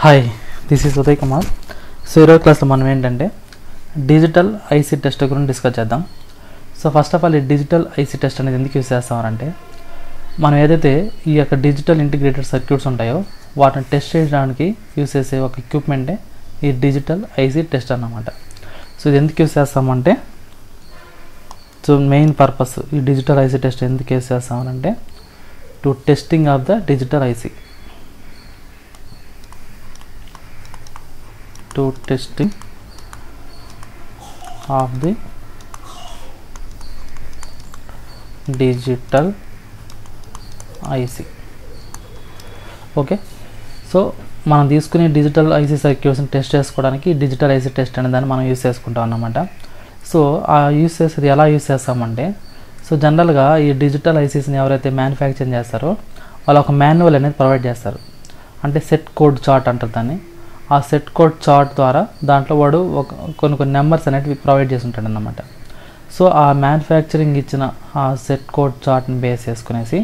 Hi, this is Uday Kumar. So ఈరోజు క్లాస్లో మనం ఏంటంటే డిజిటల్ ఐసీ టెస్ట్ గురించి డిస్కస్ చేద్దాం. సో ఫస్ట్ ఆఫ్ ఆల్ ఈ డిజిటల్ ఐసీ టెస్ట్ అనేది ఎందుకు యూస్ చేస్తామంటే మనం ఏదైతే ఈ యొక్క డిజిటల్ ఇంటిగ్రేటెడ్ సర్క్యూట్స్ ఉంటాయో వాటిని టెస్ట్ చేయడానికి యూస్ చేసే ఒక ఎక్విప్మెంటే ఈ డిజిటల్ ఐసీ టెస్ట్ అన్నమాట. సో ఇది ఎందుకు యూస్ చేస్తామంటే సో మెయిన్ పర్పస్ ఈ డిజిటల్ ఐసీ టెస్ట్ ఎందుకు యూస్ చేస్తామనంటే to testing of the digital IC, to testing of the digital IC. Okay, so మనం తీసుకునే డిజిటల్ ఐసీ సర్క్యూట్స్ని టెస్ట్ చేసుకోవడానికి డిజిటల్ ఐసీ టెస్ట్ అనే దాన్ని మనం యూస్ చేసుకుంటాం అన్నమాట. సో ఆ యూస్ చేసేది ఎలా యూస్ చేస్తామంటే సో జనరల్గా ఈ డిజిటల్ ఐసీస్ని ఎవరైతే మ్యానుఫ్యాక్చరింగ్ చేస్తారో వాళ్ళు ఒక మాన్యువల్ అనేది ప్రొవైడ్ చేస్తారు. అంటే సెట్ కోడ్ చార్ట్ అంటారు దాన్ని. ఆ సెట్ కోడ్ చార్ట్ ద్వారా దాంట్లో వాడు కొన్ని నెంబర్స్ అనేవి ప్రొవైడ్ చేసి ఉంటాడు అన్నమాట. సో ఆ మ్యానుఫ్యాక్చరింగ్ ఇచ్చిన ఆ సెట్ కోడ్ చార్ట్ని బేస్ చేసుకునేసి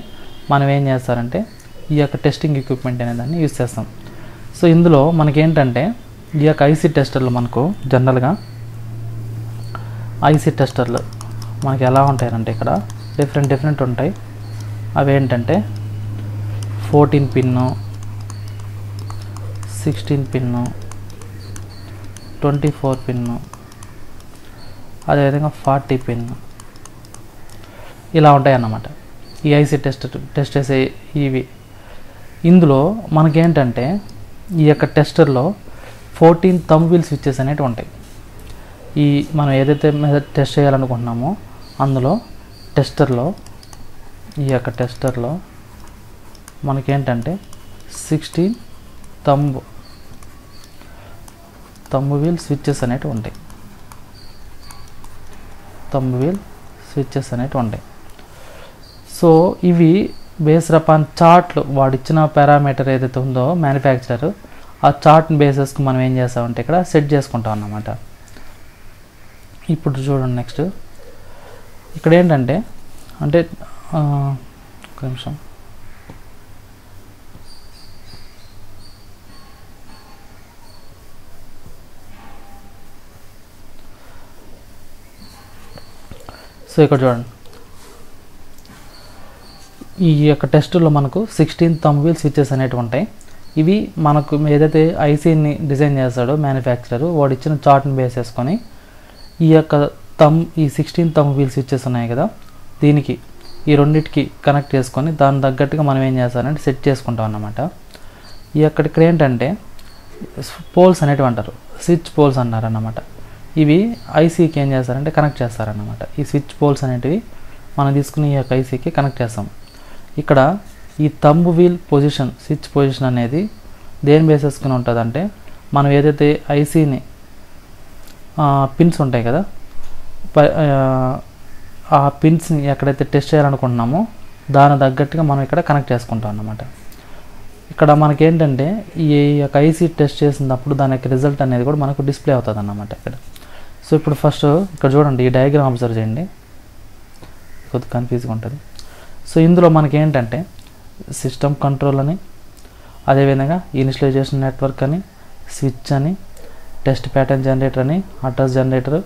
మనం ఏం చేస్తారంటే ఈ యొక్క టెస్టింగ్ ఎక్విప్మెంట్ అనే దాన్ని యూస్ చేస్తాం. సో ఇందులో మనకేంటంటే ఈ యొక్క ఐసీ టెస్టర్లు మనకు జనరల్గా ఐసీ టెస్టర్లు మనకి ఎలా ఉంటాయంటే ఇక్కడ డిఫరెంట్ ఉంటాయి. అవి ఏంటంటే 14 పిన్ను, 16 పిన్ను, 24 పిన్ను, అదేవిధంగా 40 పిన్ను, ఇలా ఉంటాయి అన్నమాట ఈ ఐసీ టెస్ట్ చేసే ఇవి. ఇందులో మనకేంటంటే ఈ యొక్క టెస్టర్లో 14 థంబ్ వీల్ స్విచ్చెస్ అనేవి ఉంటాయి. ఈ మనం ఏదైతే టెస్ట్ చేయాలనుకుంటున్నామో అందులో ఈ యొక్క టెస్టర్లో మనకేంటంటే 16 థంబ్ వీల్ స్విచ్చెస్ అనేవి ఉంటాయి. సో ఇవి బేస్డ్ అపాన్ చార్ట్లు వాడు ఇచ్చిన పారామీటర్ ఏదైతే ఉందో మ్యానుఫ్యాక్చరర్ ఆ చార్ట్ని బేసెస్కి మనం ఏం చేస్తామంటే ఇక్కడ సెట్ చేసుకుంటాం అన్నమాట. ఇప్పుడు చూడండి నెక్స్ట్ ఇక్కడ ఏంటంటే అంటే ఒక నిమిషం. సో ఇక్కడ చూడండి ఈ యొక్క టెస్టులో మనకు 16 థంబ్ వీల్ స్విచ్చెస్ అనేవి ఉంటాయి. ఇవి మనకు ఏదైతే ఐసీని డిజైన్ చేస్తాడో మ్యానుఫ్యాక్చరర్ వాడు ఇచ్చిన చార్ట్ని బేస్ చేసుకొని ఈ యొక్క ఈ 16 థంబ్ వీల్ స్విచ్చెస్ ఉన్నాయి కదా దీనికి ఈ రెండింటికి కనెక్ట్ చేసుకొని దాని తగ్గట్టుగా మనం ఏం చేస్తారంటే సెట్ చేసుకుంటాం అన్నమాట. ఈ ఇక్కడ ఏంటంటే పోల్స్ అనేటివి అంటారు, స్విచ్ పోల్స్ అన్నారు అన్నమాట. ఇవి ఐసీకి ఏం చేస్తారంటే కనెక్ట్ చేస్తారన్నమాట. ఈ స్విచ్ పోల్స్ అనేటివి మనం తీసుకుని ఈ యొక్క ఐసీకి కనెక్ట్ చేస్తాం. ఇక్కడ ఈ thumb wheel position, switch position అనేది దేని బేస్ చేసుకుని ఉంటుందంటే మనం ఏదైతే ఐసీని పిన్స్ ఉంటాయి కదా ఆ పిన్స్ని ఎక్కడైతే టెస్ట్ చేయాలనుకుంటున్నామో దాని తగ్గట్టుగా మనం ఇక్కడ కనెక్ట్ చేసుకుంటాం అన్నమాట. ఇక్కడ మనకేంటంటే ఈ యొక్క ఐసీ టెస్ట్ చేసినప్పుడు దాని యొక్క రిజల్ట్ అనేది కూడా మనకు డిస్ప్లే అవుతుంది అన్నమాట ఇక్కడ. సో ఇప్పుడు ఫస్ట్ ఇక్కడ చూడండి ఈ డయాగ్రామ్ అబ్జర్వ్ చేయండి, కొద్దిగా కన్ఫ్యూజ్గా ఉంటుంది. సో ఇందులో మనకి ఏంటంటే సిస్టమ్ కంట్రోల్ అని, అదేవిధంగా ఇనిషియలైజేషన్ నెట్వర్క్ అని, స్విచ్ అని, టెస్ట్ ప్యాటర్న్ జనరేటర్ అని, address generator,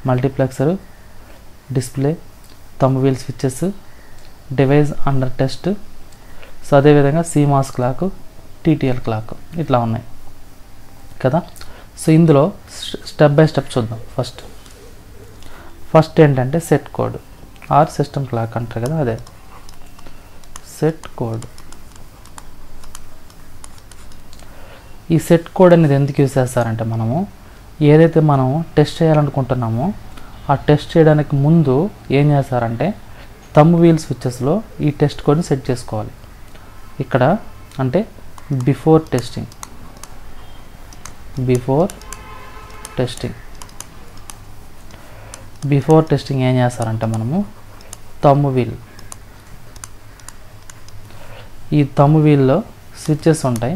multiplexer, display, thumb wheel switches, device under test, so అదేవిధంగా సిమాస్ క్లాక్, టీటీఎల్ క్లాక్ ఇట్లా ఉన్నాయి కదా. సో ఇందులో స్టెప్ బై స్టెప్ చూద్దాం. ఫస్ట్ ఏంటంటే set code or system clock అంటారు కదా, అదే సెట్ కోడ్. ఈ సెట్ కోడ్ అనేది ఎందుకు యూస్ చేస్తారంటే మనము ఏదైతే మనం టెస్ట్ చేయాలనుకుంటున్నామో ఆ టెస్ట్ చేయడానికి ముందు ఏం చేస్తారంటే థంబ్ వీల్ స్విచ్చెస్లో ఈ టెస్ట్ కోడ్ని సెట్ చేసుకోవాలి. ఇక్కడ అంటే బిఫోర్ టెస్టింగ్ ఏం చేస్తారంటే మనము ఈ థంబ్ వీల్లో స్విచ్చెస్ ఉంటాయి.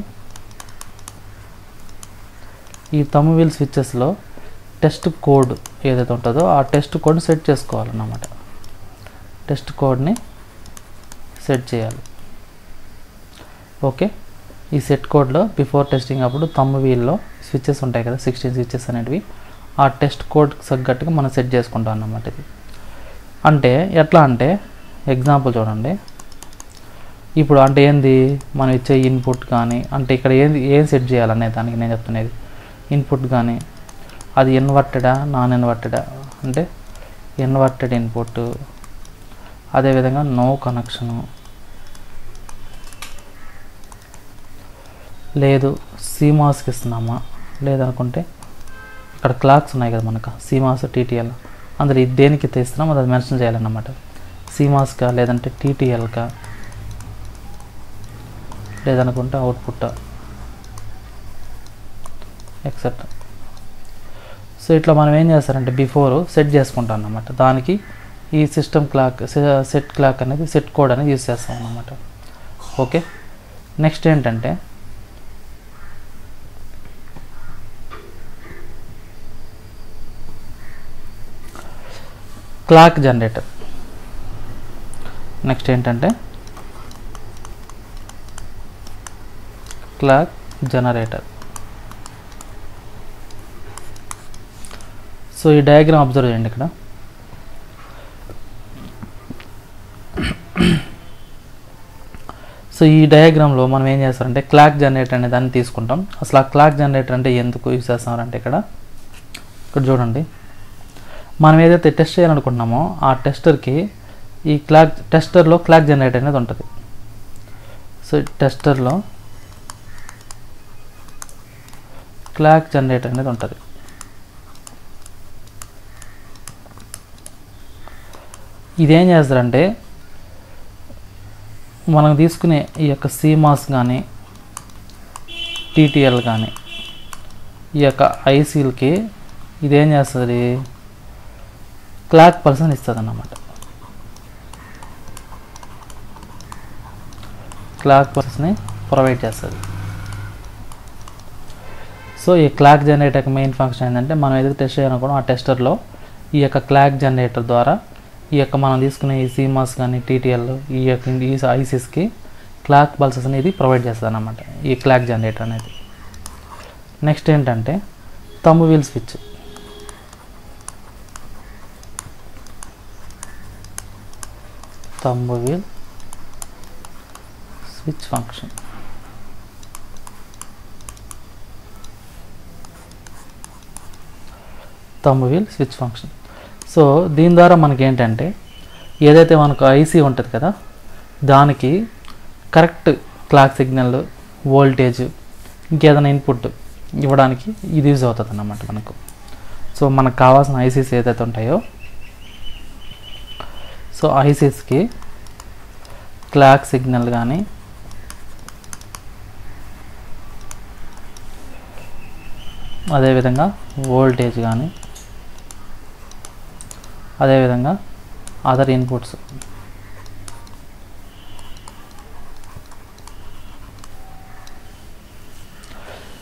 ఈ థంబ్ వీల్ స్విచ్చెస్లో టెస్ట్ కోడ్ ఏదైతే ఉంటుందో ఆ టెస్ట్ కోడ్ని సెట్ చేసుకోవాలన్నమాట. టెస్ట్ కోడ్ని సెట్ చేయాలి. ఓకే, ఈ సెట్ కోడ్లో బిఫోర్ టెస్టింగ్ అప్పుడు థంబ్ వీల్లో స్విచ్చెస్ ఉంటాయి కదా, 16 స్విచ్చెస్ అనేటివి, ఆ టెస్ట్ కోడ్కి తగ్గట్టుగా మనం సెట్ చేసుకుంటాం అన్నమాట. ఇది అంటే ఎట్లా అంటే ఎగ్జాంపుల్ చూడండి. ఇప్పుడు అంటే ఏంది, మనం ఇచ్చే ఇన్పుట్ కానీ, అంటే ఇక్కడ ఏం సెట్ చేయాలనే దానికి నేను చెప్తున్నది. ఇన్పుట్ కానీ అది ఇన్వర్టెడా నాన్ ఇన్వర్టెడా, అంటే ఇన్వర్టెడ్ ఇన్పుట్, అదేవిధంగా నో కనెక్షను, లేదు CMOSకి ఇస్తున్నామా, లేదనుకుంటే ఇక్కడ క్లాక్స్ ఉన్నాయి కదా మనకు CMOS TTL, అందులో ఇది దేనికి తీస్తున్నాం అది మెన్షన్ చేయాలన్నమాట. CMOSకా లేదంటే TTLకా, లేదనుకుంటే అవుట్పుట్ ఎక్సెట్రా. సో ఇట్లా మనం ఏం చేస్తారంటే బిఫోర్ సెట్ చేసుకుంటాం అన్నమాట. దానికి ఈ సిస్టమ్ క్లాక్ సెట్ క్లాక్ అనేది సెట్ కోడ్ అనేది యూజ్ చేస్తాం అన్నమాట. ఓకే, నెక్స్ట్ ఏంటంటే క్లాక్ జనరేటర్. నెక్స్ట్ ఏంటంటే క్లాక్ జనరేటర్. సో ఈ డయాగ్రామ్ అబ్జర్వ్ చేయండి. ఇక్కడ సో ఈ డయాగ్రామ్లో మనం ఏం చేస్తారంటే క్లాక్ జనరేటర్ అనే దాన్ని తీసుకుంటాం. అసలు ఆ క్లాక్ జనరేటర్ అంటే ఎందుకు యూజ్ చేస్తామంటే ఇక్కడ చూడండి, మనం ఏదైతే టెస్ట్ చేయాలనుకుంటున్నామో ఆ టెస్టర్కి ఈ టెస్టర్లో క్లాక్ జనరేటర్ అనేది ఉంటుంది. సో టెస్టర్లో క్లాక్ జనరేటర్ అనేది ఉంటుంది. ఇదేం చేస్తారంటే మనం తీసుకునే ఈ యొక్క CMOS కానీ TTL కానీ ఈ యొక్క ఐసీలకి ఇదేం చేస్తుంది, క్లాక్ పల్స్ని ఇస్తుంది అన్నమాట. క్లాక్ పల్స్ని ప్రొవైడ్ చేస్తుంది. సో ఈ క్లాక్ జనరేటర్ మెయిన్ ఫంక్షన్ ఏంటంటే మనం ఏదైతే టెస్ట్ చేయాలనుకోవడం ఆ టెస్టర్లో ఈ యొక్క క్లాక్ జనరేటర్ ద్వారా ఈ యొక్క మనం తీసుకునే ఈ CMOS కానీ TTL ఈ యొక్క ఈ ఐసీస్కి క్లాక్ పల్సెస్ అనేది ప్రొవైడ్ చేస్తుంది అన్నమాట ఈ క్లాక్ జనరేటర్ అనేది. నెక్స్ట్ ఏంటంటే thumb wheel switch. Thumb wheel switch function. Thumb wheel switch function. So దీని ద్వారా మనకి ఏంటంటే ఏదైతే మనకు ఐసీ ఉంటుంది కదా దానికి కరెక్ట్ క్లాక్ సిగ్నల్, వోల్టేజ్, ఇంకేదైనా ఇన్పుట్ ఇవ్వడానికి ఇది యూజ్ అవుతుంది అన్నమాట మనకు. సో మనకు కావాల్సిన ఐసీస్ ఏదైతే ఉంటాయో సో ఐసీస్కి క్లాక్ సిగ్నల్ కానీ అదేవిధంగా వోల్టేజ్ కానీ అదేవిధంగా అదర్ ఇన్పుట్స్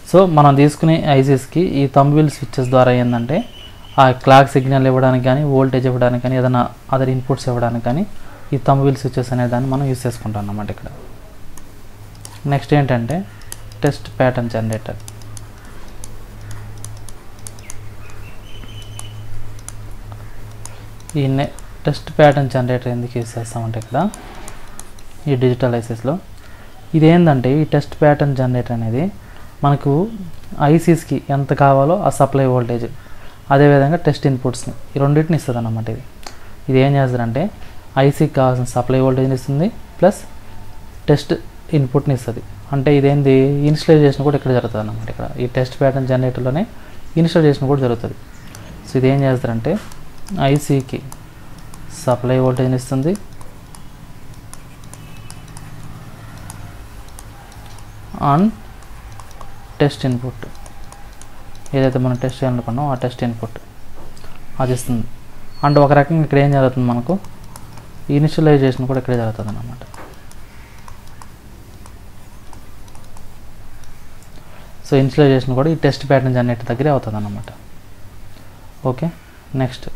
సో మనం తీసుకునే ఐసీస్కి ఈ థంబ్ వీల్ స్విచ్చెస్ ద్వారా ఏంటంటే ఆ క్లాక్ సిగ్నల్ ఇవ్వడానికి కానీ వోల్టేజ్ ఇవ్వడానికి కానీ ఏదైనా అదర్ ఇన్పుట్స్ ఇవ్వడానికి కానీ ఈ థంబ్ వీల్ స్విచ్చెస్ అనే దాన్ని మనం యూజ్ చేసుకుంటాం అన్నమాట ఇక్కడ. నెక్స్ట్ ఏంటంటే టెస్ట్ ప్యాటర్న్ జనరేటర్. ఈ టెస్ట్ ప్యాటర్న్ జనరేటర్ ఎందుకు యూజ్ చేస్తామంటే ఇక్కడ ఈ డిజిటల్ ఐసీస్లో ఇదేంటంటే ఈ టెస్ట్ ప్యాటర్న్ జనరేటర్ అనేది మనకు ఐసీస్కి ఎంత కావాలో ఆ సప్లై వోల్టేజ్ అదేవిధంగా టెస్ట్ ఇన్పుట్స్ని ఈ రెండింటిని ఇస్తుంది అన్నమాట. ఇది ఏం చేస్తుందంటే ఐసీకి కావాల్సిన సప్లై వోల్టేజ్ని ఇస్తుంది ప్లస్ టెస్ట్ ఇన్పుట్ని ఇస్తుంది. అంటే ఇదేంది ఇన్స్టలేషన్ కూడా ఇక్కడ జరుగుతుంది అన్నమాట. ఇక్కడ ఈ టెస్ట్ ప్యాటర్న్ జనరేటర్లోనే ఇన్స్టలేషన్ కూడా జరుగుతుంది. సో ఇది ఏం చేస్తారంటే ఐసీకి సప్లై వోల్టేజ్ని ఇస్తుంది అండ్ టెస్ట్ ఇన్పుట్ ఏదైతే మనం టెస్ట్ చేయాలనుకున్నామో ఆ టెస్ట్ ఇన్పుట్ అది ఇస్తుంది. అండ్ ఒక రకంగా ఇక్కడ ఏం జరుగుతుంది మనకు ఇనిషియలైజేషన్ కూడా ఇక్కడే జరుగుతుంది అన్నమాట. సో ఇనిషియలైజేషన్ కూడా ఈ టెస్ట్ ప్యాటర్న్ జనరేటర్ దగ్గరే అవుతుంది అన్నమాట. Okay, next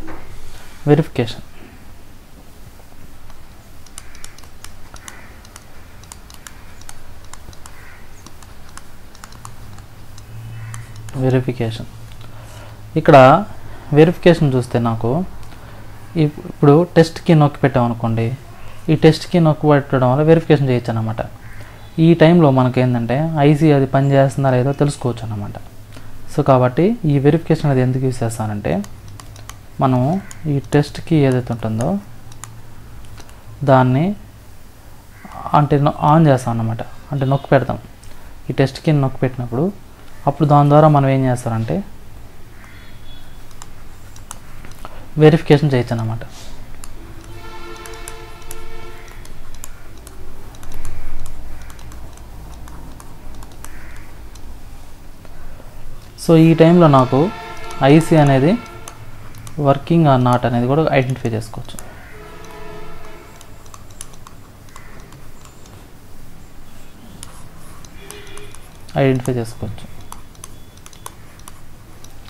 verification. వెరిఫికేషన్. ఇక్కడ వెరిఫికేషన్ చూస్తే నాకు ఇప్పుడు టెస్ట్ కీ నొక్కి పెట్టామనుకోండి, ఈ టెస్ట్ కీ నొక్కి పెట్టడం వల్ల వెరిఫికేషన్ చేయొచ్చు అనమాట. ఈ టైంలో మనకి ఏంటంటే ఐసీ అది పని చేస్తుందా లేదో తెలుసుకోవచ్చు అనమాట. సో కాబట్టి ఈ వెరిఫికేషన్ అనేది ఎందుకు యూస్ చేస్తానంటే, మనం ఈ టెస్ట్ కీ ఏదైతే ఉంటుందో దాన్ని అంటే ఆన్ చేస్తాం అన్నమాట. అంటే నొక్కి పెడతాం. ఈ టెస్ట్ కీని నొక్కి పెట్టినప్పుడు అప్పుడు దాని ద్వారా మనం ఏం చేస్తారంటే వెరిఫికేషన్ చేయొచ్చు అన్నమాట. సో ఈ టైంలో నాకు ఐసీ అనేది వర్కింగ్ ఆర్ నాట్ అనేది కూడా ఐడెంటిఫై చేసుకోవచ్చు.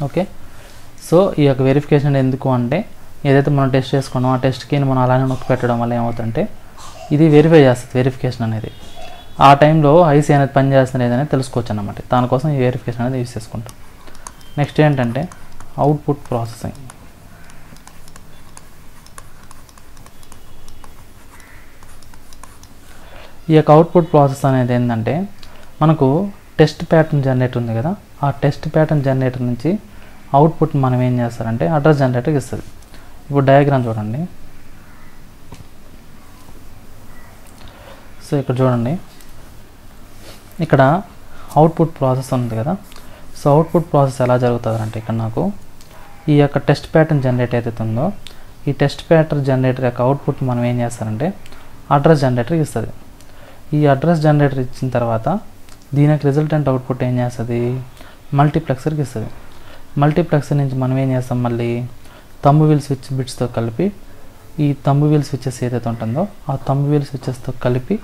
ఓకే. సో ఈ యొక్క వెరిఫికేషన్ ఎందుకు అంటే, ఏదైతే మనం టెస్ట్ చేసుకున్నామో ఆ టెస్ట్ కీని మనం అలానే నొక్కి పెట్టడం వల్ల ఏమవుతుందంటే ఇది వెరిఫై చేస్తుంది. వెరిఫికేషన్ అనేది ఆ టైంలో ఐసీ అనేది పని చేస్తుంది లేదని తెలుసుకోవచ్చు అన్నమాట. దానికోసం ఈ వెరిఫికేషన్ అనేది యూస్ చేసుకుంటాం. నెక్స్ట్ ఏంటంటే అవుట్పుట్ ప్రాసెసింగ్. ఈ యొక్క అవుట్పుట్ ప్రాసెస్ అనేది ఏంటంటే, మనకు టెస్ట్ ప్యాటర్న్ జనరేటర్ ఉంది కదా, ఆ టెస్ట్ ప్యాటర్న్ జనరేటర్ నుంచి అవుట్పుట్ మనం ఏం చేస్తారంటే అడ్రస్ జనరేటర్కి ఇస్తుంది. ఇప్పుడు డయాగ్రామ్ చూడండి. సో ఇక్కడ చూడండి, ఇక్కడ అవుట్పుట్ ప్రాసెస్ ఉంది కదా. సో అవుట్పుట్ ప్రాసెస్ ఎలా జరుగుతుంది అంటే, ఇక్కడ నాకు ఈ యొక్క టెస్ట్ ప్యాటర్న్ జనరేటర్ ఏదైతే ఉందో ఈ టెస్ట్ ప్యాటర్న్ జనరేటర్ యొక్క అవుట్పుట్ మనం ఏం చేస్తారంటే అడ్రస్ జనరేటర్కి ఇస్తుంది. ఈ అడ్రస్ జనరేటర్ ఇచ్చిన తర్వాత దీని యొక్క రిజల్టెంట్ అవుట్పుట్ ఏం చేస్తుంది, మల్టీప్లెక్సర్కి ఇస్తుంది. మల్టీప్లెక్సర్ నుంచి మనం ఏం చేస్తాం, మళ్ళీ థంబ్ వీల్ స్విచ్ బిట్స్తో కలిపి ఈ థంబ్ వీల్ స్విచెస్ ఏదైతే ఉంటుందో ఆ థంబ్ వీల్ స్విచెస్తో కలిపి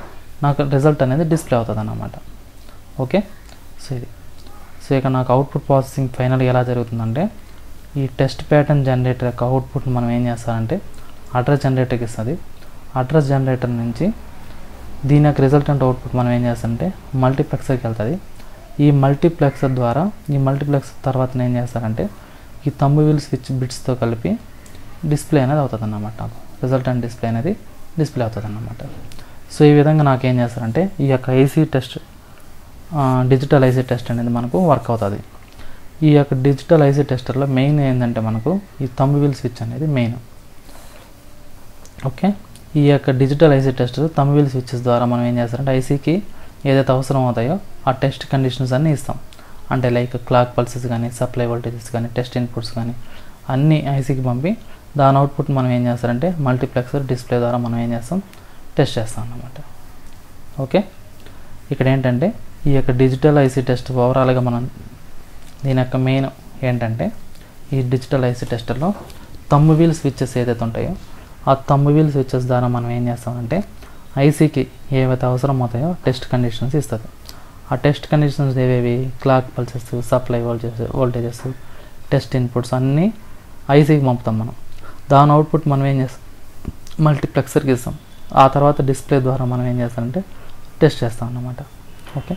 నాకు రిజల్ట్ అనేది డిస్ప్లే అవుతుంది అన్నమాట. ఓకే. సో ఇది ఇక్కడ నాకు అవుట్పుట్ ప్రాసెసింగ్ ఫైనల్గా ఎలా జరుగుతుందంటే, ఈ టెస్ట్ ప్యాటర్న్ జనరేటర్ యొక్క అవుట్పుట్ మనం ఏం చేస్తామంటే అడ్రస్ జనరేటర్కి ఇస్తుంది. అడ్రస్ జనరేటర్ నుంచి దీని యొక్క రిజల్టెంట్ అవుట్పుట్ మనం ఏం చేస్తామంటే మల్టీప్లెక్సర్కి వెళ్తుంది. ఈ మల్టీప్లెక్సర్ ద్వారా ఈ మల్టీప్లెక్సర్ తర్వాత ఏం చేస్తారంటే ఈ థంబ్ వీల్ స్విచ్ బిట్స్తో కలిపి డిస్ప్లే అనేది అవుతుంది అన్నమాట. నాకు రిజల్టెంట్ డిస్ప్లే అనేది డిస్ప్లే అవుతుంది అన్నమాట. సో ఈ విధంగా నాకు ఏం చేస్తారంటే ఈ యొక్క IC test, digital IC test అనేది మనకు వర్క్ అవుతుంది. ఈ యొక్క డిజిటల్ ఐసీ టెస్టర్లో మెయిన్ ఏంటంటే మనకు ఈ థంబ్ వీల్ స్విచ్ అనేది మెయిన్. ఓకే. ఈ యొక్క digital IC tester thumb wheel switches ద్వారా మనం ఏం చేస్తారంటే ఐసీకి ఏదైతే అవసరం అవుతాయో ఆ టెస్ట్ కండిషన్స్ అన్నీ ఇస్తాం. అంటే లైక్ క్లాక్ పల్సెస్ కానీ, సప్లై వోల్టేజెస్ కానీ, టెస్ట్ ఇన్పుట్స్ కానీ అన్నీ ఐసీకి పంపి దాని అవుట్పుట్ మనం ఏం చేస్తారంటే మల్టీప్లెక్సర్ డిస్ప్లే ద్వారా మనం ఏం చేస్తాం, టెస్ట్ చేస్తాం అన్నమాట. ఓకే. ఇక్కడ ఏంటంటే ఈ యొక్క డిజిటల్ ఐసీ టెస్ట్ ఓవరాల్గా మనం దీని యొక్క మెయిన్ ఏంటంటే ఈ డిజిటల్ ఐసీ టెస్టర్లో థంబ్ వీల్ స్విచెస్ ఏదైతే ఉంటాయో ఆ థంబ్ వీల్ స్విచెస్ ద్వారా మనం ఏం చేస్తామంటే ఐసీకి ఏవైతే అవసరం అవుతాయో టెస్ట్ కండిషన్స్ ఇస్తుంది. ఆ టెస్ట్ కండిషన్స్ ఏవేవి, clock pulses, supply voltages, test inputs అన్నీ ఐసీకి పంపుతాం మనం. దాని అవుట్పుట్ మనం ఏం చేస్తాం, మల్టీప్లెక్సర్కి ఇస్తాం. ఆ తర్వాత డిస్ప్లే ద్వారా మనం ఏం చేస్తామంటే టెస్ట్ చేస్తాం అన్నమాట. ఓకే.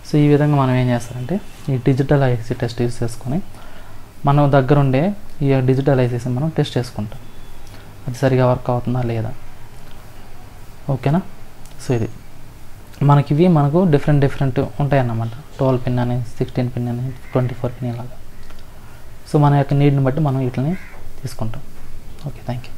సో ఈ విధంగా మనం ఏం చేస్తామంటే ఈ డిజిటల్ ఐసీ టెస్ట్ యూస్ చేసుకొని మనం దగ్గర ఉండే ఈ డిజిటల్ ఐసీని మనం టెస్ట్ చేసుకుంటాం, అది సరిగా వర్క్ అవుతుందా లేదా. ఓకేనా. సో ఇది మనకు డిఫరెంట్ ఉంటాయన్నమాట. 12 పిన్ అని, 16 పిన్ అని, 24 పిన్ ఇలాగా. సో మన యొక్క నీడ్ని బట్టి మనం వీటిని తీసుకుంటాం. ఓకే. Thank you.